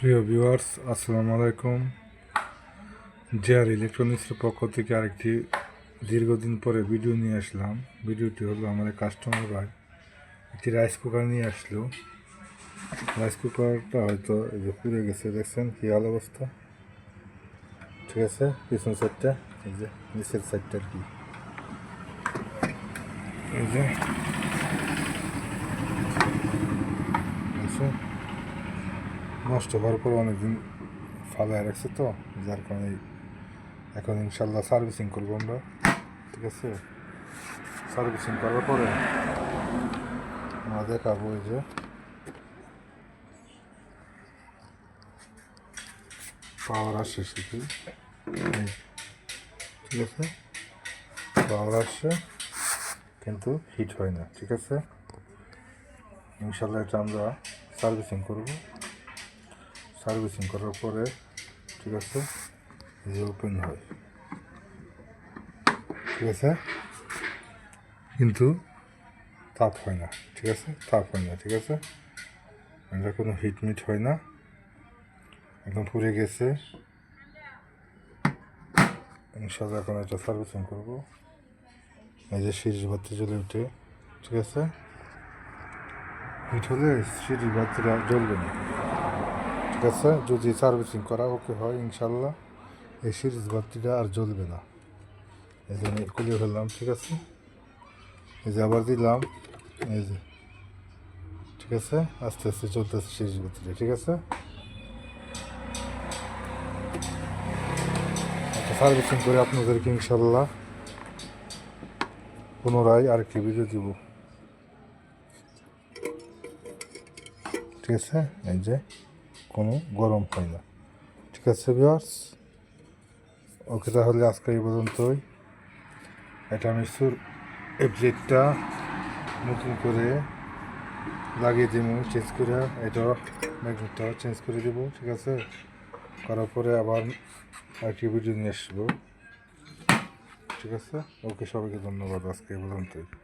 প্রিয় ভিউয়ার্স, আসসালামু আলাইকুম। জেআর ইলেকট্রনিক্সের পক্ষ থেকে আরেকটি দীর্ঘদিন পরে ভিডিও নিয়ে আসলাম। ভিডিওটি হলো আমাদের কাস্টমার ভাই একটি রাইস কুকার নিয়ে আসলো। রাইস কুকারটা হয়তো এই যে পুড়ে গেছে, দেখছেন কি হাল অবস্থা। ঠিক আছে, পিছন সাইডটা, এই যে নিচের সাইডটা আর কি, এই যে নষ্ট হওয়ার পর অনেকদিন ফালায় রাখছে, তো যার কারণে এখন ইনশাল্লাহ সার্ভিসিং করবো আমরা। ঠিক আছে, সার্ভিসিং করার পরে আমরা দেখাবো এই যে পাওয়ার আসছে শুধু, ঠিক আছে, পাওয়ার আসছে কিন্তু হিট হয় না। ঠিক আছে, ইনশাল্লাহ এটা আমরা সার্ভিসিং করব। সার্ভিসিং করার পরে ঠিক আছে, যে ওপেন হয়, ঠিক আছে, কিন্তু তাপ হয় না। ঠিক আছে, তাপ হয় না। ঠিক আছে, এটা কোনো হিটমিট হয় না, একদম পুড়ে গেছে। ইনশাল্লাহ এখন এটা সার্ভিসিং করবো। এই যে সিরিজ বাতি জ্বলে উঠে, ঠিক আছে, হিট হলে সিরিজ বাতিটা জ্বলবে না। ঠিক আছে, যদি সার্ভিসিং করা ওকে হয় ইনশাল্লাহ এই সিরিজ বাতিটা আর জ্বলবে না। এই জন্য খুলে ফেললাম। ঠিক আছে, এই যে আবার দিলাম, এই যে ঠিক আছে, আস্তে আস্তে চলতেছে সিরিজ বাতিটা। ঠিক আছে, একটা সার্ভিসিং করে আপনাদেরকে ইনশাল্লাহ পুনরায় আরেকটি ভিডিও দিব। ঠিক আছে, এই যে কোনো গরম হয় না। ঠিক আছে ভিউয়ার্স, ওকে, তাহলে আজকে এই পর্যন্তই। এটা আমি এফজেডটা নতুন করে লাগিয়ে দিব, চেঞ্জ করে, এটা ম্যাগনেটটা চেঞ্জ করে দেবো। ঠিক আছে, করার পরে আবার আরেকটি ভিডিও নিয়ে আসবো। ঠিক আছে, ওকে, সবাইকে ধন্যবাদ, আজকে এই পর্যন্তই।